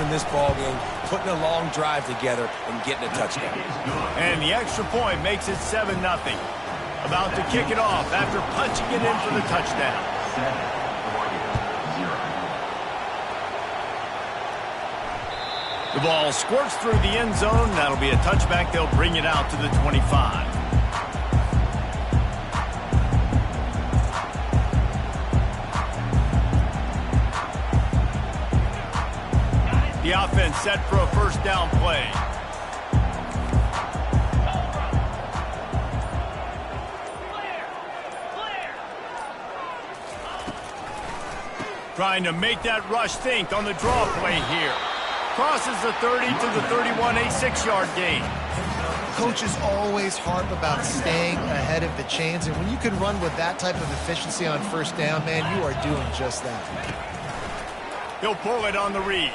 in this ballgame, putting a long drive together and getting a touchdown. And the extra point makes it 7-0. About to kick it off after punching it in for the touchdown. The ball squirts through the end zone. That'll be a touchback. They'll bring it out to the 25. The offense set for a first down play. Trying to make that rush think on the draw play here. Crosses the 30 to the 31, a 6-yard gain. Coaches always harp about staying ahead of the chains, and when you can run with that type of efficiency on first down, man, you are doing just that. He'll pull it on the read.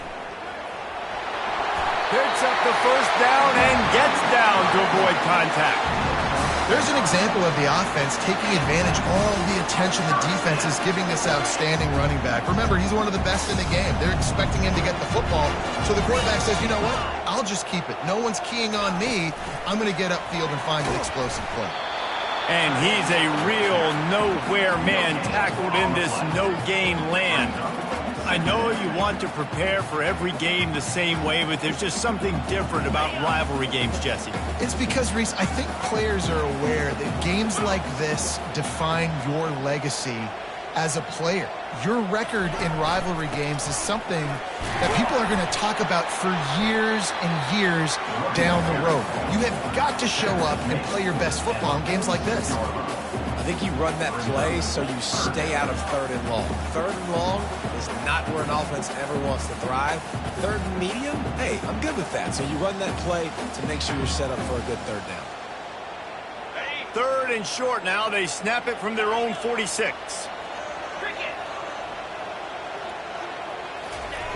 Picks up the first down and gets down to avoid contact. There's an example of the offense taking advantage of all the attention the defense is giving this outstanding running back. Remember, he's one of the best in the game. They're expecting him to get the football, so the quarterback says, you know what, I'll just keep it. No one's keying on me. I'm going to get upfield and find an explosive play. And he's a real nowhere man tackled in this no-gain land. I know you want to prepare for every game the same way, but there's just something different about rivalry games, Jesse. It's because, Reese, I think players are aware that games like this define your legacy as a player. Your record in rivalry games is something that people are going to talk about for years and years down the road. You have got to show up and play your best football in games like this. I think you run that play so you stay out of 3rd and long. 3rd and long is not where an offense ever wants to thrive. 3rd and medium, hey, I'm good with that. So you run that play to make sure you're set up for a good 3rd down. 3rd and short now. They snap it from their own 46.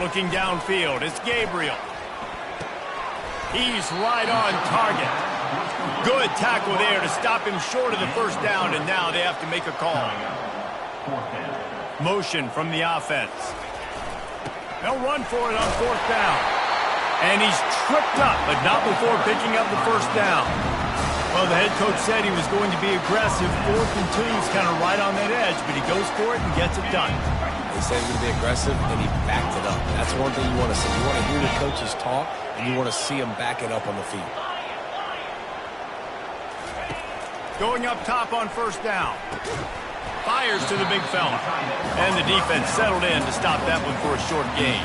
Looking downfield, it's Gabriel. He's right on target. Good tackle there to stop him short of the first down, and now they have to make a call. Motion from the offense. They'll run for it on 4th down. And he's tripped up, but not before picking up the first down. Well, the head coach said he was going to be aggressive. 4th and 2 is kind of right on that edge, but he goes for it and gets it done. He said he was going to be aggressive, and he backed it up. That's one thing you want to see. You want to hear the coaches talk, and you want to see them back it up on the field. Going up top on first down. Fires to the big fella. And the defense settled in to stop that one for a short gain.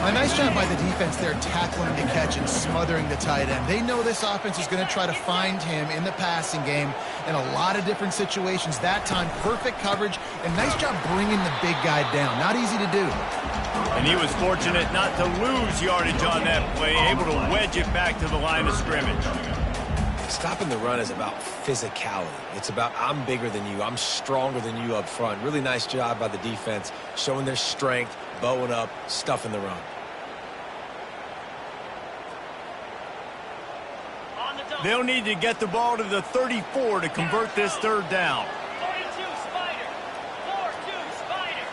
A nice job by the defense there tackling the catch and smothering the tight end. They know this offense is going to try to find him in the passing game in a lot of different situations. That time, perfect coverage, and nice job bringing the big guy down. Not easy to do. And he was fortunate not to lose yardage on that play, able to wedge it back to the line of scrimmage. Stopping the run is about physicality. It's about I'm bigger than you. I'm stronger than you up front. Really nice job by the defense, showing their strength, bowing up, stuffing the run. They'll need to get the ball to the 34 to convert this 3rd down. 42 Spider. 4-2 Spider.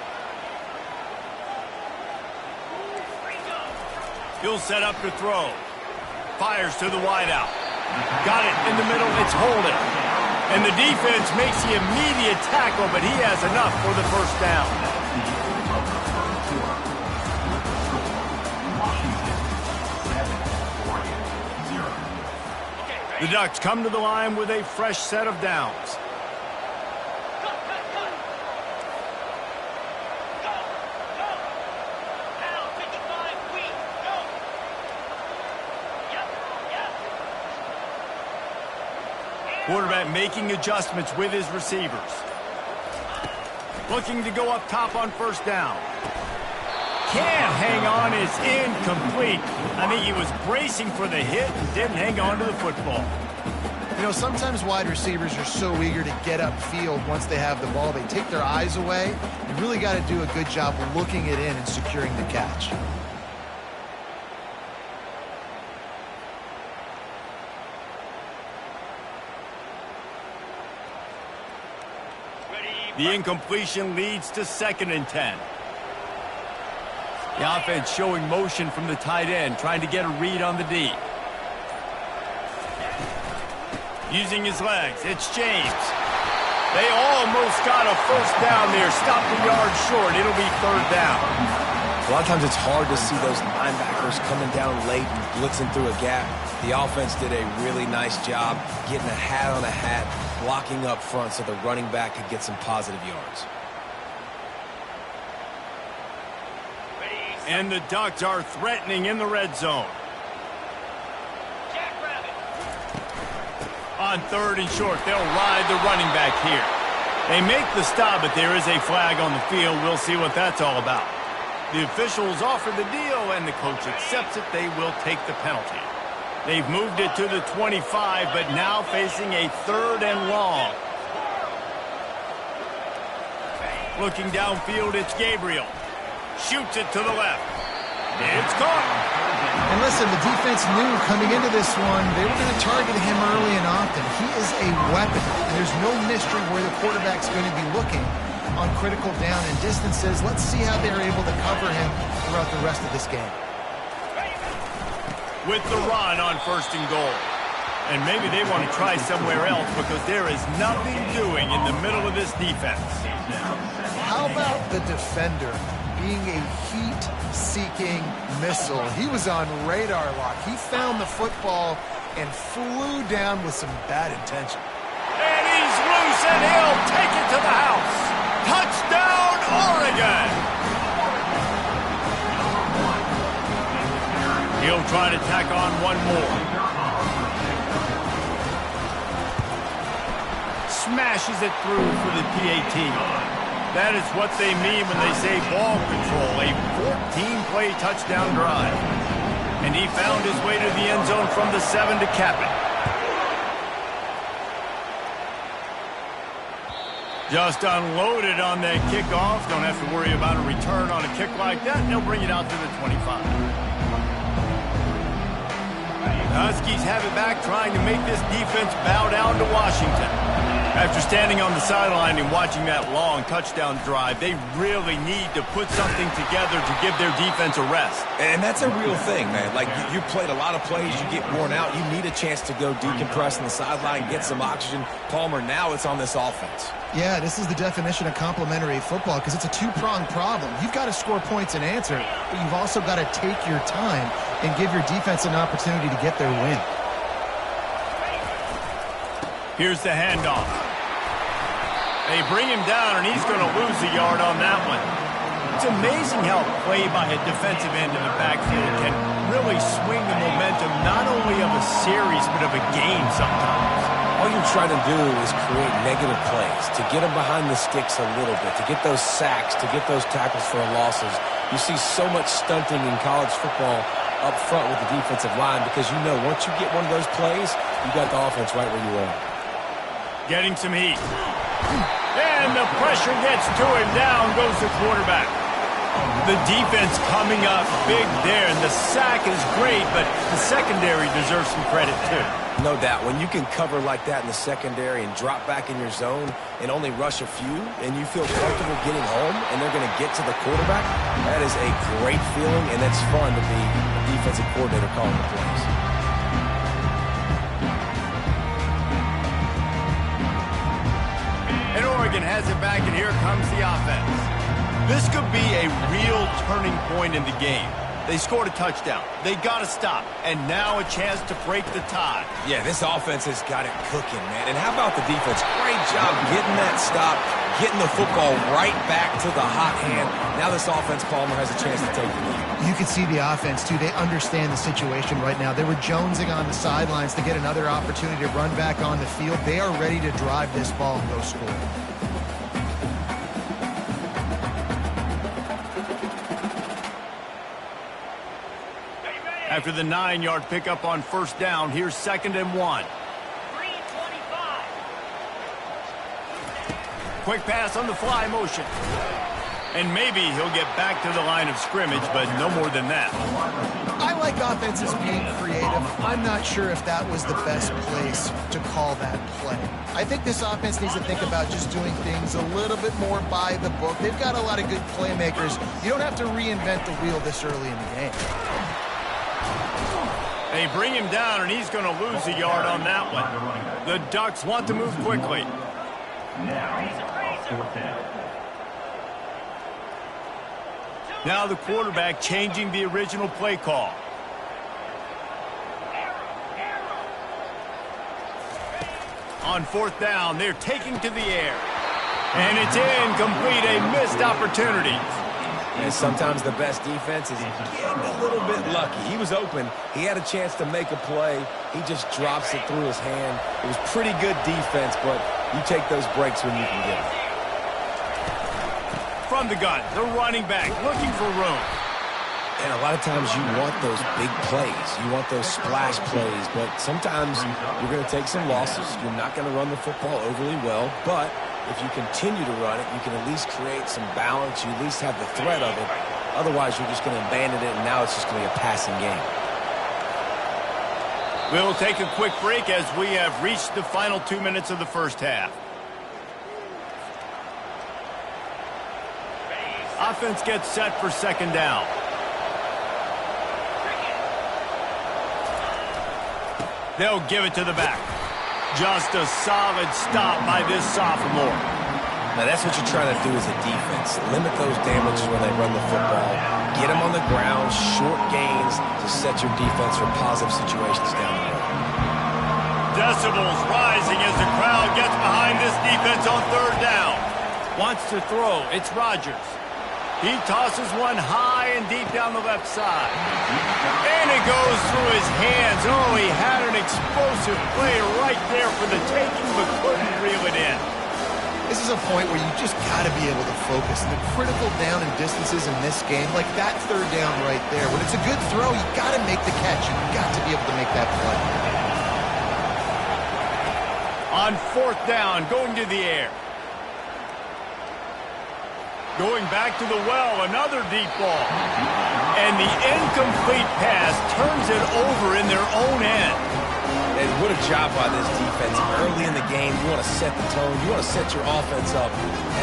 He'll set up to throw. Fires to the wideout. Got it in the middle. It's holding. And the defense makes the immediate tackle, but he has enough for the first down. The Ducks come to the line with a fresh set of downs. Quarterback making adjustments with his receivers. Looking to go up top on first down. Can't hang on, it's incomplete. I think he was bracing for the hit and didn't hang on to the football. You know, sometimes wide receivers are so eager to get upfield once they have the ball, they take their eyes away. You really got to do a good job looking it in and securing the catch. The incompletion leads to 2nd and 10. The offense showing motion from the tight end, trying to get a read on the D. Using his legs, it's James. They almost got a first down there, stopped a yard short. It'll be third down. A lot of times it's hard to see those linebackers coming down late and blitzing through a gap. The offense did a really nice job getting a hat on a hat, blocking up front so the running back could get some positive yards. And the Ducks are threatening in the red zone. On third and short, they'll ride the running back here. They make the stop, but there is a flag on the field. We'll see what that's all about. The officials offer the deal, and the coach accepts it. They will take the penalty. They've moved it to the 25, but now facing a third and long. Looking downfield, it's Gabriel. Shoots it to the left. It's caught. And listen, the defense knew coming into this one, they were going to target him early and often. He is a weapon, and there's no mystery where the quarterback's going to be looking on critical down and distances. Let's see how they're able to cover him throughout the rest of this game. With the run on first and goal. And maybe they want to try somewhere else because there is nothing doing in the middle of this defense. How about the defender being a heat-seeking missile? He was on radar lock. He found the football and flew down with some bad intention. And he's loose, and he'll take it to the house. Touchdown, Oregon! He'll try to tack on one more. Smashes it through for the PAT. That is what they mean when they say ball control, a 14-play touchdown drive. And he found his way to the end zone from the 7 to cap it. Just unloaded on that kickoff. Don't have to worry about a return on a kick like that. They'll bring it out to the 25. Huskies have it back, trying to make this defense bow down to Washington. After standing on the sideline and watching that long touchdown drive, they really need to put something together to give their defense a rest. And that's a real thing, man. Like, you played a lot of plays, you get worn out, you need a chance to go decompress on the sideline, get some oxygen. Palmer, now it's on this offense. Yeah, this is the definition of complementary football because it's a two-pronged problem. You've got to score points and answer, but you've also got to take your time and give your defense an opportunity to get their win. Here's the handoff. They bring him down, and he's going to lose a yard on that one. It's amazing how play by a defensive end in the backfield can really swing the momentum not only of a series but of a game sometimes. All you're trying to do is create negative plays, to get them behind the sticks a little bit, to get those sacks, to get those tackles for losses. You see so much stunting in college football up front with the defensive line because you know once you get one of those plays, you got the offense right where you are. Getting some heat. And the pressure gets to him. Down goes the quarterback. The defense coming up big there, and the sack is great, but the secondary deserves some credit too. No doubt. When you can cover like that in the secondary and drop back in your zone and only rush a few, and you feel comfortable getting home, and they're going to get to the quarterback, that is a great feeling, and it's fun to be a defensive coordinator calling the plays. And Oregon has it back, and here comes the offense. This could be a real turning point in the game. They scored a touchdown. They got to stop. And now a chance to break the tie. Yeah, this offense has got it cooking, man. And how about the defense? Great job getting that stop, getting the football right back to the hot hand. Now this offense, Palmer, has a chance to take the lead. You can see the offense, too. They understand the situation right now. They were jonesing on the sidelines to get another opportunity to run back on the field. They are ready to drive this ball and go score. After the 9-yard pickup on first down, here's 2nd and 1. Green 25. Quick pass on the fly motion. And maybe he'll get back to the line of scrimmage, but no more than that. I like like offense is being creative. I'm not sure if that was the best place to call that play. I think this offense needs to think about just doing things a little bit more by the book. They've got a lot of good playmakers. You don't have to reinvent the wheel this early in the game. They bring him down, and he's going to lose a yard on that one. The Ducks want to move quickly. Now the quarterback changing the original play call. On fourth down, they're taking to the air. And it's incomplete, a missed opportunity. And sometimes the best defense is getting a little bit lucky. He was open. He had a chance to make a play. He just drops it through his hand. It was pretty good defense, but you take those breaks when you can get them. From the gun, the running back looking for room. And a lot of times you want those big plays. You want those splash plays, but sometimes you're going to take some losses. You're not going to run the football overly well, but if you continue to run it, you can at least create some balance. You at least have the threat of it. Otherwise, you're just going to abandon it, and now it's just going to be a passing game. We'll take a quick break as we have reached the final 2 minutes of the first half. Offense gets set for second down. They'll give it to the back. Just a solid stop by this sophomore. Now, that's what you're trying to do as a defense. Limit those damages when they run the football. Get them on the ground, short gains to set your defense for positive situations down the road. Decibels rising as the crowd gets behind this defense on third down. Wants to throw. It's Rodgers. He tosses one high and deep down the left side. And it goes through his hands. Oh, he had an explosive play right there for the taking, but couldn't reel it in. This is a point where you just got to be able to focus. And the critical down and distances in this game, like that third down right there, when it's a good throw, you got to make the catch. You've got to be able to make that play. On fourth down, going to the air. Going back to the well, another deep ball. And the incomplete pass turns it over in their own end. And what a job by this defense. Early in the game, you want to set the tone. You want to set your offense up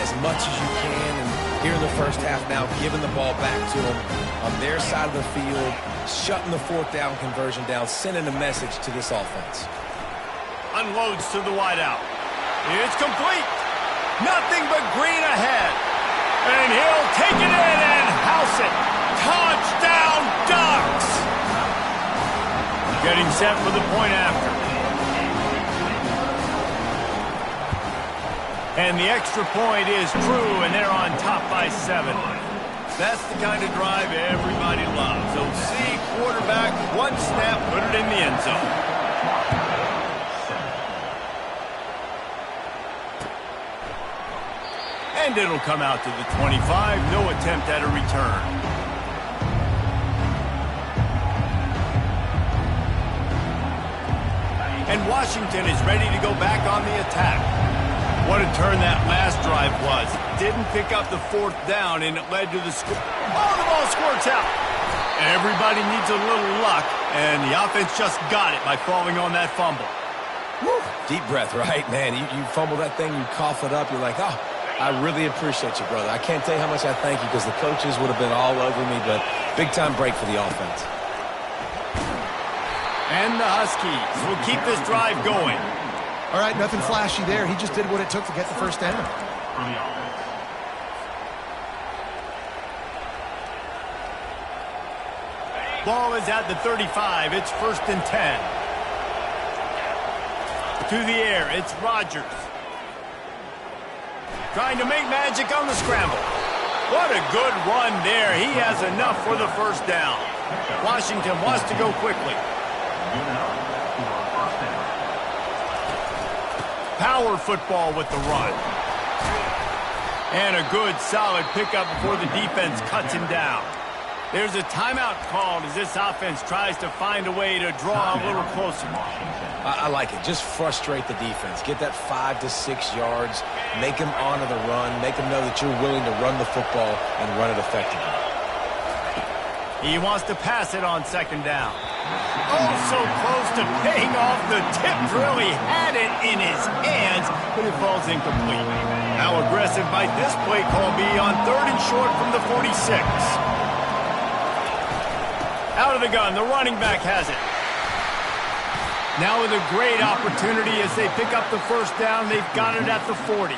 as much as you can. And here in the first half now, giving the ball back to them on their side of the field, shutting the fourth down conversion down, sending a message to this offense. Unloads to the wideout. It's complete. Nothing but green ahead. And he'll take it in and house it. Touchdown, Ducks! Getting set for the point after. And the extra point is true, and they're on top by 7. That's the kind of drive everybody loves. OC quarterback, one snap, put it in the end zone. And it'll come out to the 25. No attempt at a return. And Washington is ready to go back on the attack. What a turn that last drive was. Didn't pick up the fourth down, and it led to the score. Oh, the ball squirts out. Everybody needs a little luck, and the offense just got it by falling on that fumble. Woo. Deep breath, right? Man, you fumble that thing, you cough it up, you're like, oh, I really appreciate you, brother. I can't tell you how much I thank you because the coaches would have been all over me, but big-time break for the offense. And the Huskies will keep this drive going. All right, nothing flashy there. He just did what it took to get the first down. Ball is at the 35. It's 1st and 10. To the air, it's Rodgers. Trying to make magic on the scramble. What a good run there. He has enough for the first down. Washington wants to go quickly. Power football with the run. And a good, solid pickup before the defense cuts him down. There's a timeout called as this offense tries to find a way to draw a little closer. I like it. Just frustrate the defense. Get that 5 to 6 yards. Make them honor the run. Make them know that you're willing to run the football and run it effectively. He wants to pass it on second down. Oh, so close to paying off the tip drill. He had it in his hands, but it falls incomplete. How aggressive might this play call be on 3rd and short from the 46? Out of the gun, the running back has it. Now with a great opportunity as they pick up the first down, they've got it at the 40.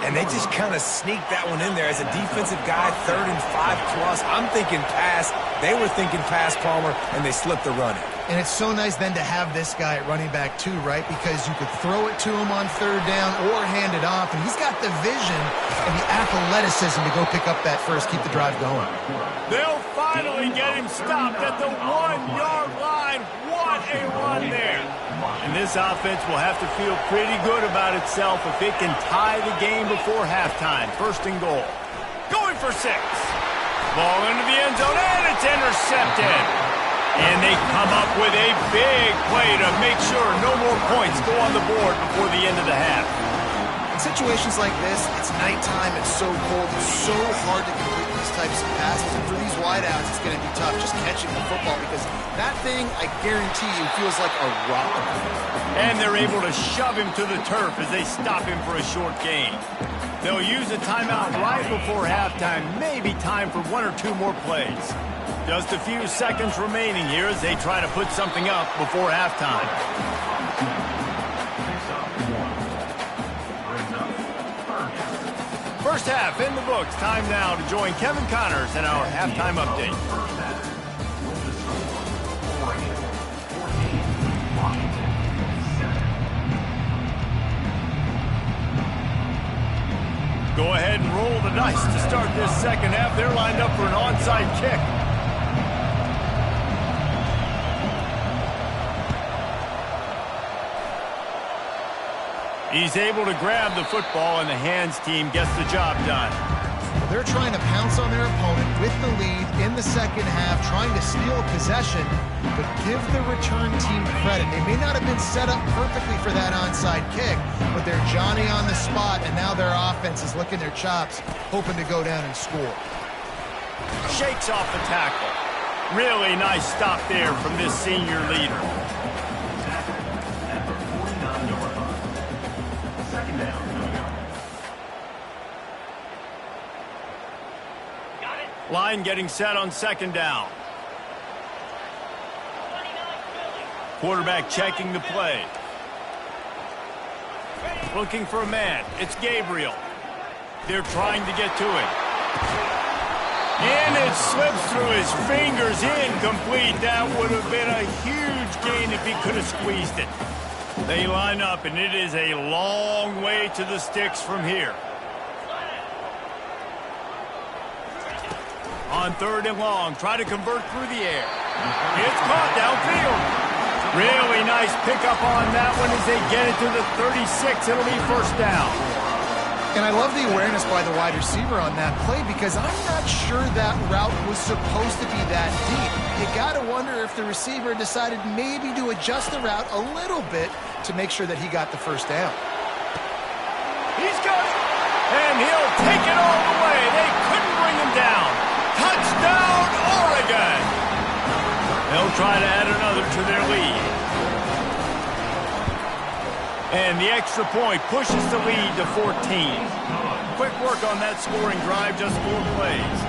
And they just kind of sneaked that one in there. As a defensive guy, 3rd and 5+. I'm thinking pass. They were thinking pass, Palmer, and they slipped the run in. And it's so nice then to have this guy at running back too, right? Because you could throw it to him on 3rd down or hand it off, and he's got the vision and the athleticism to go pick up that first, keep the drive going. They'll finally get him stopped at the 1-yard line. What a run there. And this offense will have to feel pretty good about itself if it can tie the game before halftime. 1st and goal. Going for 6. Ball into the end zone, and it's intercepted. And they come up with a big play to make sure no more points go on the board before the end of the half. In situations like this, it's nighttime, it's so cold, it's so hard to complete these types of passes. And for these wideouts, it's going to be tough just catching the football because that thing, I guarantee you, feels like a rock. And they're able to shove him to the turf as they stop him for a short gain. They'll use a timeout right before halftime, maybe time for 1 or 2 more plays. Just a few seconds remaining here as they try to put something up before halftime. First half in the books. Time now to join Kevin Connors in our halftime update. Go ahead and roll the dice to start this second half. They're lined up for an onside kick. He's able to grab the football, and the hands team gets the job done. They're trying to pounce on their opponent with the lead in the second half, trying to steal possession, but give the return team credit. They may not have been set up perfectly for that onside kick, but they're Johnny on the spot, and now their offense is licking their chops, hoping to go down and score. Shakes off the tackle. Really nice stop there from this senior leader. Line getting set on second down. Quarterback checking the play. Looking for a man. It's Gabriel. They're trying to get to it. And it slips through his fingers. Incomplete. That would have been a huge gain if he could have squeezed it. They line up, and it is a long way to the sticks from here. On 3rd and long, try to convert through the air. It's caught downfield. Really nice pickup on that one as they get it to the 36. It'll be first down. And I love the awareness by the wide receiver on that play because I'm not sure that route was supposed to be that deep. You got to wonder if the receiver decided maybe to adjust the route a little bit to make sure that he got the first down. He's got it. And he'll take it all the way. They couldn't bring him down. Touchdown, Oregon! They'll try to add another to their lead. And the extra point pushes the lead to 14. Quick work on that scoring drive, just 4 plays.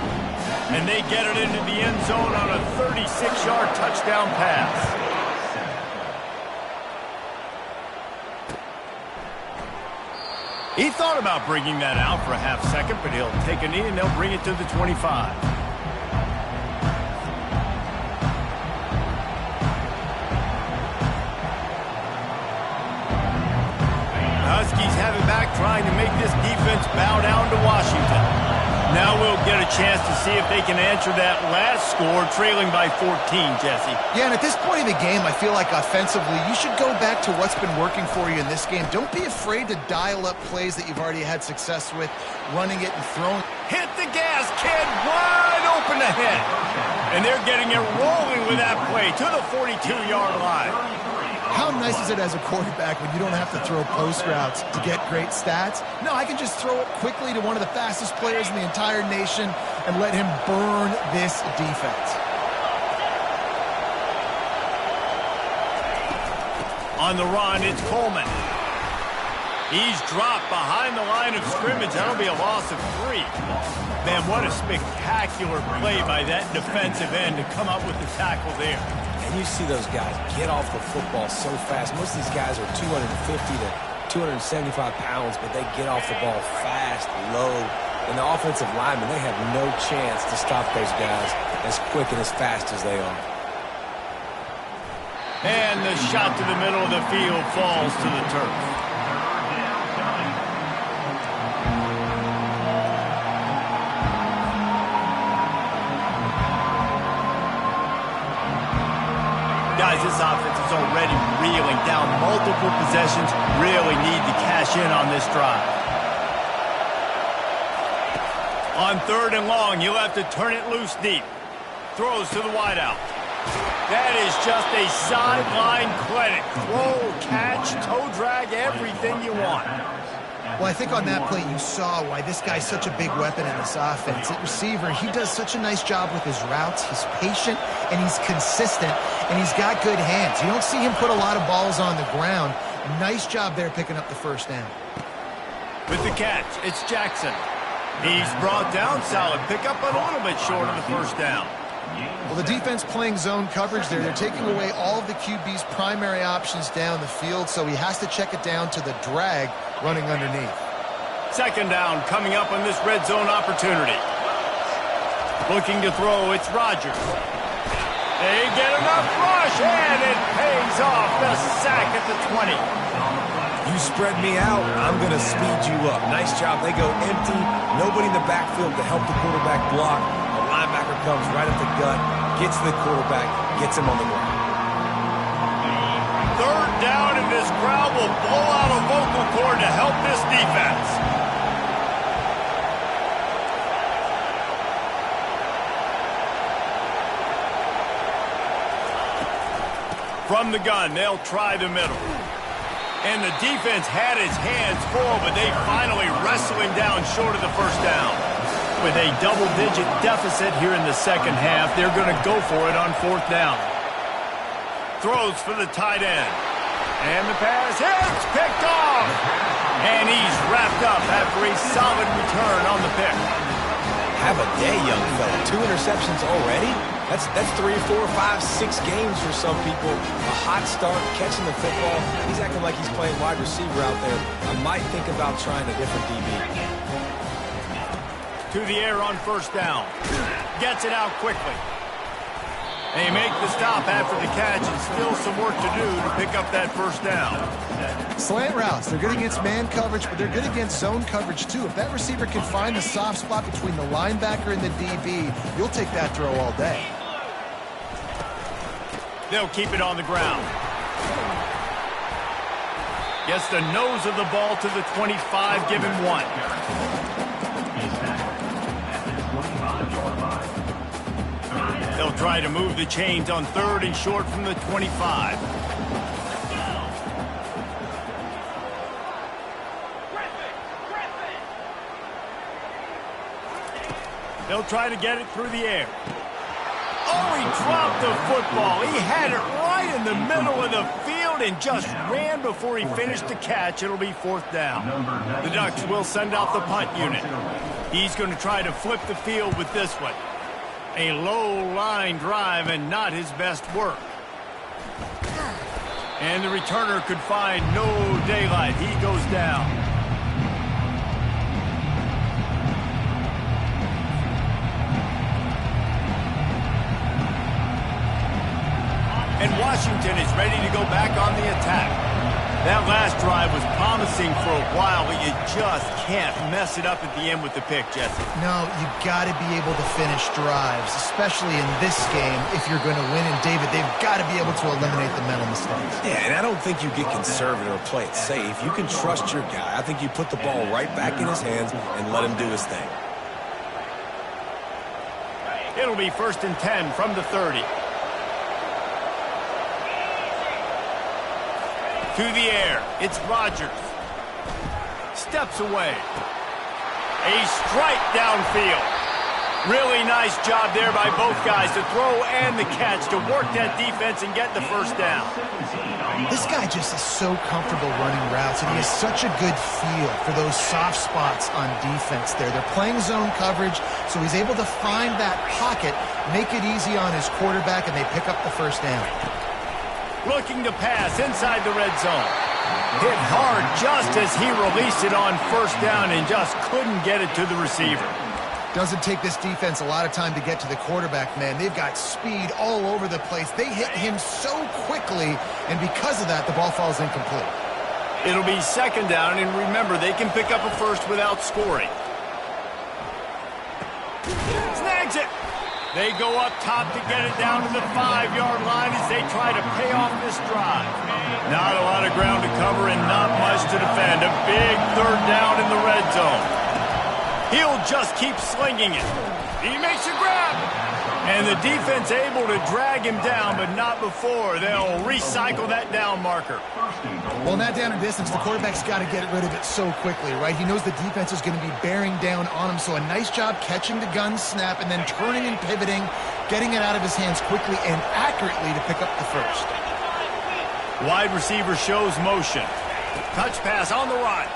And they get it into the end zone on a 36-yard touchdown pass. He thought about bringing that out for a half second, but he'll take a knee and they'll bring it to the 25. Huskies have it back, trying to make this defense bow down to Washington. Now we'll get a chance to see if they can answer that last score, trailing by 14, Jesse. Yeah, and at this point in the game, I feel like offensively, you should go back to what's been working for you in this game. Don't be afraid to dial up plays that you've already had success with, running it and throwing. Hit the gas, kid, wide open ahead. And they're getting it rolling with that play to the 42-yard line. How nice is it as a quarterback when you don't have to throw post routes to get great stats? No, I can just throw it quickly to one of the fastest players in the entire nation and let him burn this defense. On the run, it's Coleman. He's dropped behind the line of scrimmage. That'll be a loss of 3. Man, what a spectacular play by that defensive end to come up with the tackle there. And you see those guys get off the football so fast. Most of these guys are 250 to 275 pounds, but they get off the ball fast, low. And the offensive linemen, they have no chance to stop those guys as quick and as fast as they are. And the shot to the middle of the field falls to the turf. Guys, this offense is already reeling down multiple possessions. Really need to cash in on this drive. On 3rd and long, you'll have to turn it loose deep. Throws to the wideout. That is just a sideline clinic. Throw, catch, toe drag, everything you want. Well, I think on that play you saw why this guy's such a big weapon in this offense. At receiver, he does such a nice job with his routes. He's patient, and he's consistent, and he's got good hands. You don't see him put a lot of balls on the ground. Nice job there picking up the first down. With the catch, it's Jackson. He's brought down, solid pickup, but a little bit short of the first down. Well, the defense playing zone coverage there. They're taking away all of the QB's primary options down the field, so he has to check it down to the drag running underneath. 2nd down coming up on this red zone opportunity. Looking to throw, it's Rodgers. They get enough rush, and it pays off. The sack at the 20. You spread me out, I'm going to speed you up. Nice job. They go empty. Nobody in the backfield to help the quarterback block. The linebacker comes right at the gut, gets the quarterback, gets him on the ground. 3rd down, and this crowd will blow out a vocal cord to help this defense. From the gun, they'll try the middle. And the defense had his hands full, but they finally wrestle him down short of the first down. With a double-digit deficit here in the second half, they're going to go for it on 4th down. Throws for the tight end. And the pass hits, picked off. And he's wrapped up after a solid return on the pick. Have a day, young fella. 2 interceptions already? That's 3, 4, 5, 6 games for some people. A hot start, catching the football. He's acting like he's playing wide receiver out there. I might think about trying a different DB. To the air on 1st down. Gets it out quickly. They make the stop after the catch, and still some work to do to pick up that 1st down. Slant routes, they're good against man coverage, but they're good against zone coverage too. If that receiver can find the soft spot between the linebacker and the DB, you'll take that throw all day. They'll keep it on the ground. Gets the nose of the ball to the 25, give him 1. They'll try to move the chains on 3rd and short from the 25. They'll try to get it through the air. Oh, he dropped the football. He had it right in the middle of the field and just ran before he finished the catch. It'll be 4th down. The Ducks will send out the punt unit. He's going to try to flip the field with this one. A low line drive and not his best work. And the returner could find no daylight. He goes down. And Washington is ready to go back on the attack. That last drive was promising for a while, but you just can't mess it up at the end with the pick, Jesse. No, you got to be able to finish drives, especially in this game if you're going to win. And, David, they've got to be able to eliminate the mental mistakes. Yeah, and I don't think you get conservative or play it safe. You can trust your guy. I think you put the ball right back in his hands and let him do his thing. It'll be 1st and 10 from the 30. To the air, it's Rodgers. Steps away. A strike downfield. Really nice job there by both guys to throw and the catch to work that defense and get the first down. This guy just is so comfortable running routes, and he has such a good feel for those soft spots on defense there. They're playing zone coverage, so he's able to find that pocket, make it easy on his quarterback, and they pick up the first down. Looking to pass inside the red zone. Hit hard just as he released it on first down and just couldn't get it to the receiver. Doesn't take this defense a lot of time to get to the quarterback, man. They've got speed all over the place. They hit him so quickly, and because of that, the ball falls incomplete. It'll be second down, and remember, they can pick up a first without scoring. Snags it. They go up top to get it down to the 5-yard line as they try to pay off this drive. Not a lot of ground to cover and not much to defend. A big third down in the red zone. He'll just keep slinging it. He makes a grab. And the defense able to drag him down, but not before. They'll recycle that down marker. Well, in that down and distance, the quarterback's got to get rid of it so quickly, right? He knows the defense is going to be bearing down on him, so a nice job catching the gun snap and then turning and pivoting, getting it out of his hands quickly and accurately to pick up the first. Wide receiver shows motion. Touch pass on the run.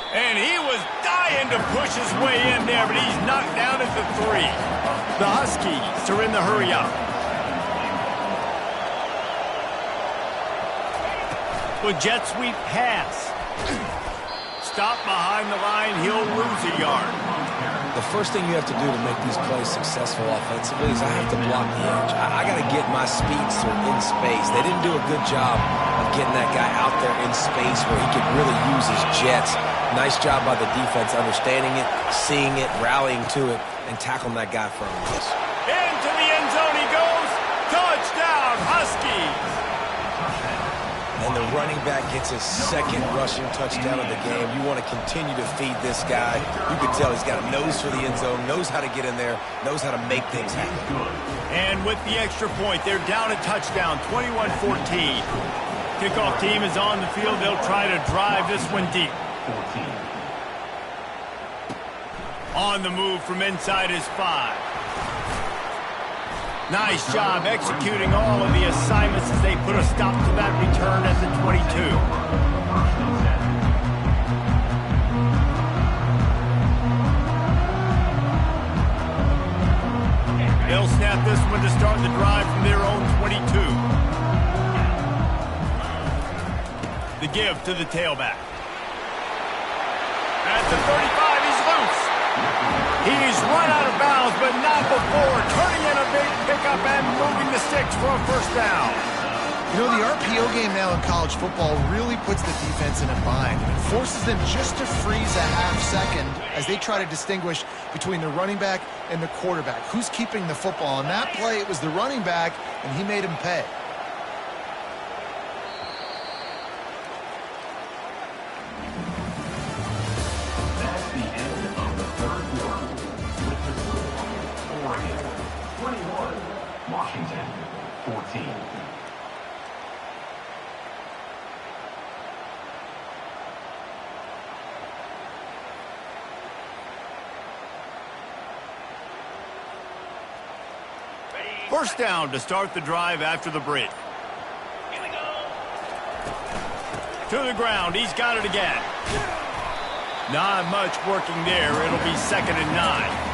And he was dying to push his way in there, but he's knocked down at the 3. The Huskies are in the hurry up. With jet sweep pass. Stop behind the line, he'll lose a yard. The first thing you have to do to make these plays successful offensively is I have to block the edge. I got to get my speedster in space. They didn't do a good job of getting that guy out there in space where he could really use his jets. Nice job by the defense understanding it, seeing it, rallying to it, and tackling that guy for a miss. Into the end zone he goes. Touchdown, Huskies. And the running back gets his second rushing touchdown of the game. You want to continue to feed this guy. You can tell he's got a nose for the end zone, knows how to get in there, knows how to make things happen. And with the extra point, they're down a touchdown, 21-14. Kickoff team is on the field. They'll try to drive this one deep. On the move from inside his 5. Nice job executing all of the assignments as they put a stop to that return at the 22. They'll snap this one to start the drive from their own 22. The give to the tailback. At the 35, he's loose. He's run out of bounds, but not before turning in a big pickup and moving the sticks for a first down. You know, the RPO game now in college football really puts the defense in a bind. It forces them just to freeze a half second as they try to distinguish between the running back and the quarterback. Who's keeping the football? On that play, it was the running back, and he made him pay. Washington, 14. First down to start the drive after the break. Here we go. To the ground, he's got it again. Not much working there. It'll be 2nd and 9.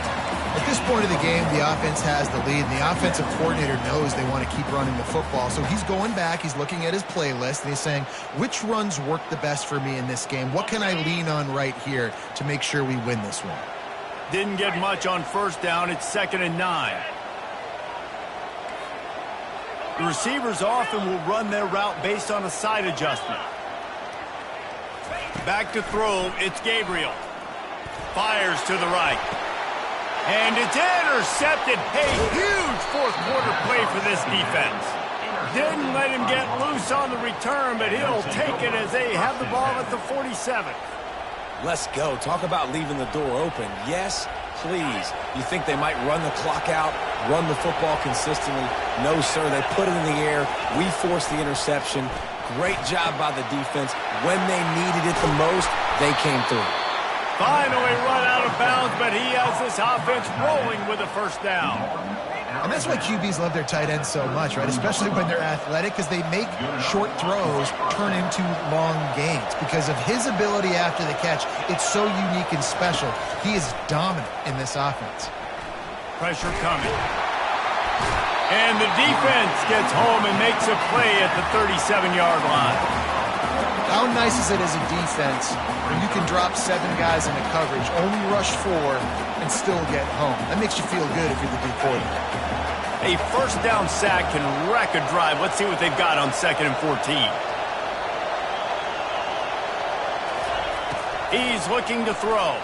At this point of the game, the offense has the lead, and the offensive coordinator knows they want to keep running the football. So he's going back, he's looking at his playlist, and he's saying, which runs work the best for me in this game? What can I lean on right here to make sure we win this one? Didn't get much on first down. It's 2nd and 9. The receivers often will run their route based on a side adjustment. Back to throw, it's Gabriel. Fires to the right. And it's intercepted. Hey, huge fourth-quarter play for this defense. Didn't let him get loose on the return, but he'll take it as they have the ball at the 47. Let's go. Talk about leaving the door open. Yes, please. You think they might run the clock out, run the football consistently? No, sir. They put it in the air. We forced the interception. Great job by the defense. When they needed it the most, they came through. Finally run out of bounds, but he has this offense rolling with a first down. And that's why QBs love their tight ends so much, right? Especially when they're athletic, because they make short throws turn into long gains. Because of his ability after the catch, it's so unique and special. He is dominant in this offense. Pressure coming. And the defense gets home and makes a play at the 37-yard line. How nice is it as a defense when you can drop 7 guys into coverage, only rush 4, and still get home? That makes you feel good if you're the D quarterback. A first down sack can wreck a drive. Let's see what they've got on 2nd and 14. He's looking to throw.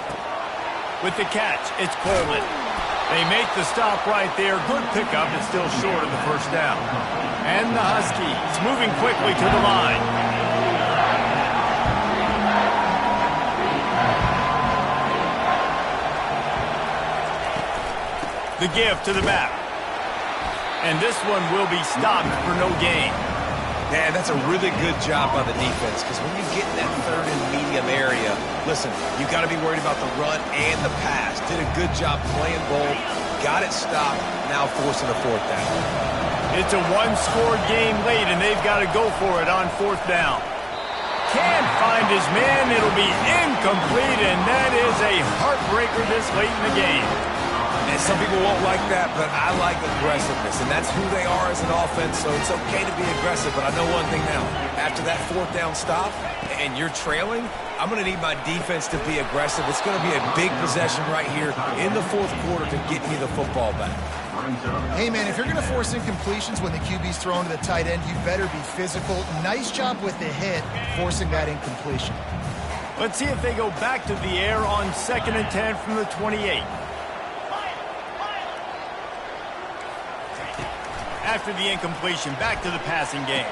With the catch, it's Coleman. They make the stop right there. Good pickup, but still short of the first down. And the Huskies moving quickly to the line. The give to the back. And this one will be stopped for no gain. Man, that's a really good job by the defense, because when you get in that 3rd and medium area, listen, you got to be worried about the run and the pass. Did a good job playing both, got it stopped, now forcing a 4th down. It's a one-score game late, and they've got to go for it on 4th down. Can't find his man. It'll be incomplete, and that is a heartbreaker this late in the game. And some people won't like that, but I like aggressiveness, and that's who they are as an offense, so it's okay to be aggressive. But I know one thing now. After that 4th down stop and you're trailing, I'm going to need my defense to be aggressive. It's going to be a big possession right here in the 4th quarter to get me the football back. Hey, man, if you're going to force incompletions when the QB's thrown to the tight end, you better be physical. Nice job with the hit, forcing that incompletion. Let's see if they go back to the air on 2nd and 10 from the 28. After the incompletion, back to the passing game.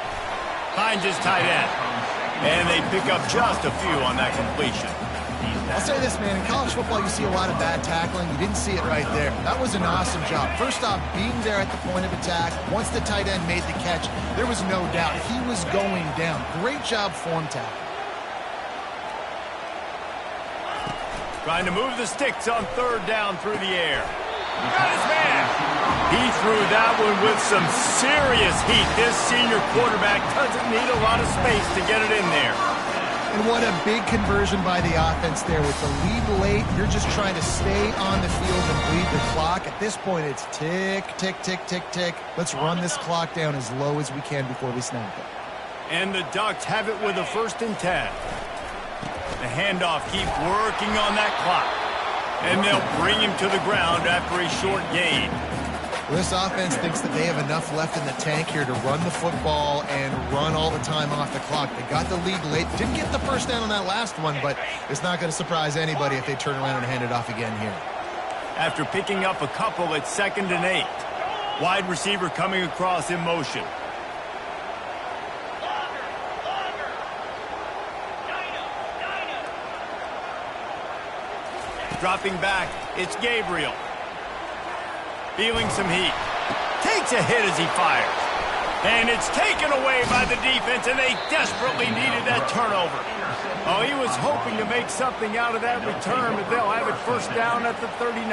Finds his tight end. And they pick up just a few on that completion. I'll say this, man. In college football, you see a lot of bad tackling. You didn't see it right there. That was an awesome job. First off, being there at the point of attack. Once the tight end made the catch, there was no doubt he was going down. Great job form tackle. Trying to move the sticks on 3rd down through the air. Got his man. He threw that one with some serious heat. This senior quarterback doesn't need a lot of space to get it in there. And what a big conversion by the offense there. With the lead late, you're just trying to stay on the field and bleed the clock. At this point, it's tick, tick, tick, tick, tick. Let's run this clock down as low as we can before we snap it. And the Ducks have it with a 1st and 10. The handoff keeps working on that clock. And they'll bring him to the ground after a short gain. Well, this offense thinks that they have enough left in the tank here to run the football and run all the time off the clock. They got the lead late. Didn't get the first down on that last one, but it's not going to surprise anybody if they turn around and hand it off again here. After picking up a couple at 2nd and 8. Wide receiver coming across in motion. Dropping back, it's Gabriel. Feeling some heat. Takes a hit as he fires. And it's taken away by the defense, and they desperately needed that turnover. Oh, he was hoping to make something out of that return, but they'll have it 1st down at the 39.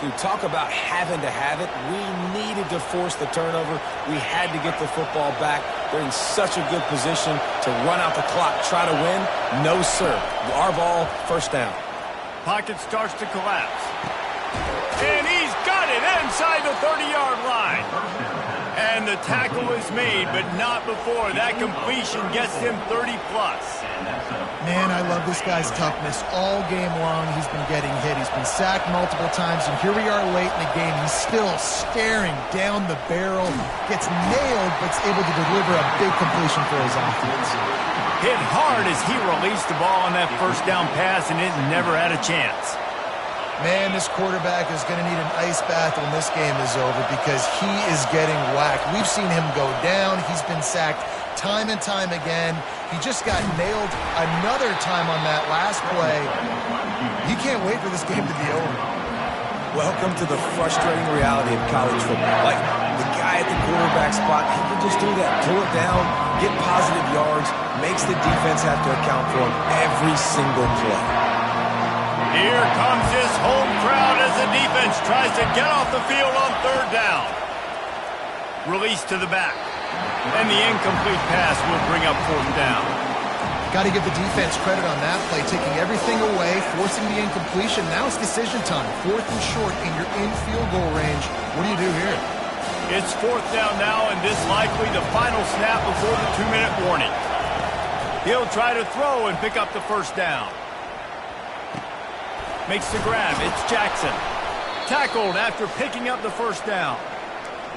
Dude, talk about having to have it. We needed to force the turnover. We had to get the football back. They're in such a good position to run out the clock, try to win. No, sir. Our ball, 1st down. Pocket starts to collapse. And he's got it inside the 30-yard line. And the tackle is made, but not before. That completion gets him 30-plus. Man, I love this guy's toughness. All game long, he's been getting hit. He's been sacked multiple times, and here we are late in the game. He's still staring down the barrel. Gets nailed, but is able to deliver a big completion for his offense. Hit hard as he released the ball on that 1st down pass, and it never had a chance. Man, this quarterback is going to need an ice bath when this game is over because he is getting whacked. We've seen him go down. He's been sacked time and time again. He just got nailed another time on that last play. He can't wait for this game to be over. Welcome to the frustrating reality of college football. Like, the guy at the quarterback spot, he can just do that. Pull it down, get positive yards, makes the defense have to account for him every single play. Here comes his home crowd as the defense tries to get off the field on third down. Release to the back. And the incomplete pass will bring up fourth down. Got to give the defense credit on that play, taking everything away, forcing the incompletion. Now it's decision time. Fourth and short, and you're in field goal range. What do you do here? It's fourth down now, and this likely the final snap before the 2-minute warning. He'll try to throw and pick up the first down. Makes the grab. It's Jackson. Tackled after picking up the first down.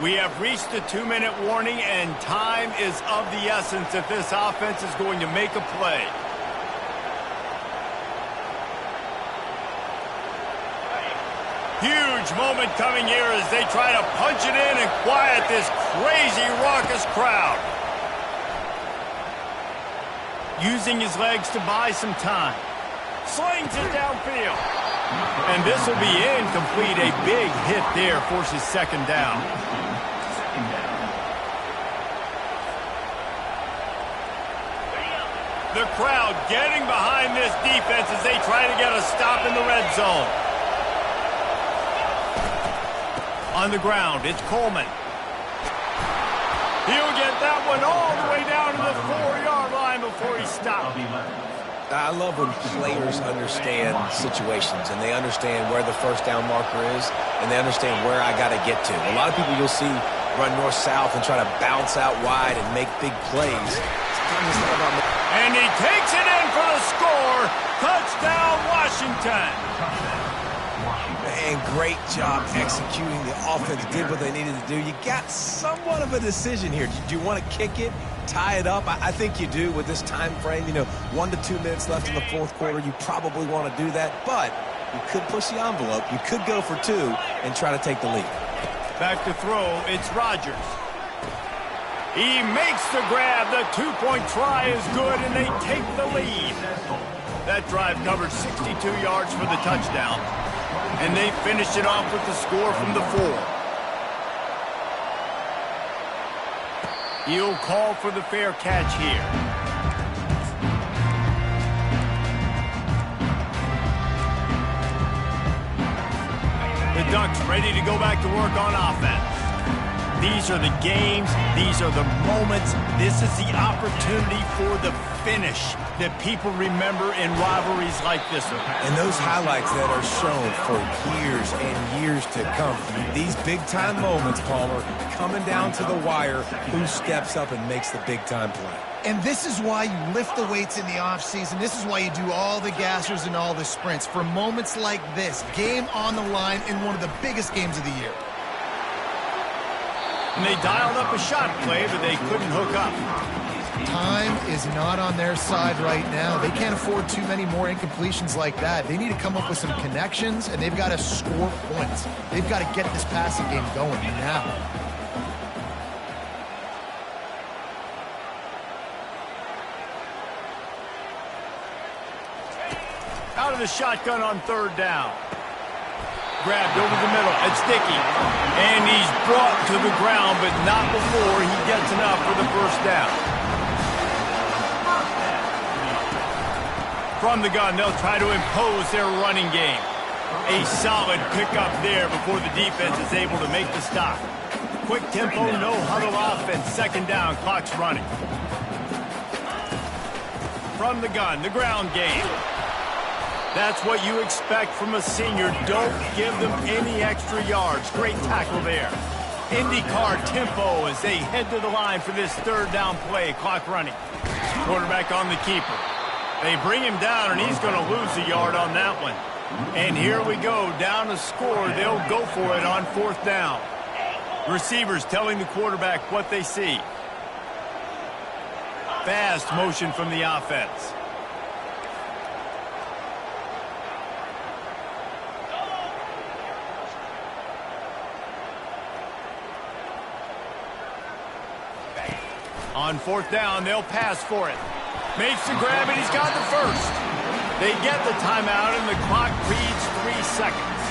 We have reached the 2-minute warning, and time is of the essence if this offense is going to make a play. Huge moment coming here as they try to punch it in and quiet this crazy, raucous crowd. Using his legs to buy some time. Slings it downfield. And this will be incomplete. A big hit there forces second down. The crowd getting behind this defense as they try to get a stop in the red zone. On the ground, it's Coleman. He'll get that one all the way down to the 4-yard line before he stops. I love when players understand situations and they understand where the first down marker is and they understand where I got to get to. A lot of people you'll see run north-south and try to bounce out wide and make big plays. Sometimes it's not about... And he takes it in for the score. Touchdown, Washington. And great job executing. The offense did what they needed to do. You got somewhat of a decision here. Do you want to kick it, tie it up? I think you do with this time frame. 1 to 2 minutes left in the fourth quarter. You probably want to do that, but you could push the envelope. You could go for 2 and try to take the lead. Back to throw, it's Rodgers. He makes the grab. The 2-point try is good, and they take the lead. That drive covered 62 yards for the touchdown. And they finished it off with the score from the 4. He'll call for the fair catch here. The Ducks ready to go back to work on offense. These are the games. These are the moments. This is the opportunity for the finish that people remember in rivalries like this one. And those highlights that are shown for years and years to come. These big-time moments, Palmer, coming down to the wire, who steps up and makes the big-time play. And this is why you lift the weights in the offseason. This is why you do all the gassers and all the sprints. For moments like this, game on the line in one of the biggest games of the year. And they dialed up a shot play, but they couldn't hook up. Time is not on their side right now. They can't afford too many more incompletions like that. They need to come up with some connections, and they've got to score points. They've got to get this passing game going now. Out of the shotgun on third down. Grabbed over the middle. It's Dickey. And he's brought to the ground, but not before he gets enough for the first down. From the gun, they'll try to impose their running game. A solid pickup there before the defense is able to make the stop. Quick tempo, no huddle offense. Second down, clock's running. From the gun, the ground game. That's what you expect from a senior. Don't give them any extra yards. Great tackle there. IndyCar tempo as they head to the line for this third down play. Clock running. Quarterback on the keeper. They bring him down, and he's going to lose a yard on that one. And here we go. Down a score. They'll go for it on fourth down. Receivers telling the quarterback what they see. Fast motion from the offense. On fourth down, they'll pass for it. Makes the grab, and he's got the first. They get the timeout, and the clock reads 3 seconds.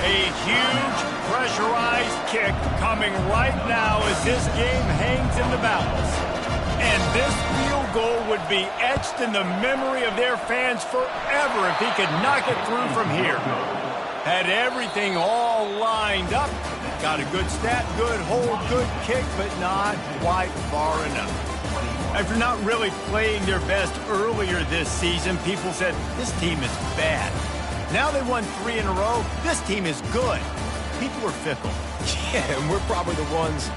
A huge pressurized kick coming right now as this game hangs in the balance. And this field goal would be etched in the memory of their fans forever if he could knock it through from here. Had everything all lined up. Got a good stat, good hold, good kick, but not quite far enough. After not really playing their best earlier this season, people said, this team is bad. Now they won 3 in a row. This team is good. People are fickle. Yeah, and we're probably the ones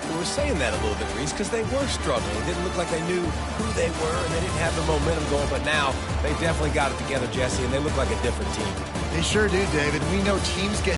who were saying that a little bit, Reese, because they were struggling. It didn't look like they knew who they were, and they didn't have the momentum going. But now they definitely got it together, Jesse, and they look like a different team. They sure do, David. We know teams get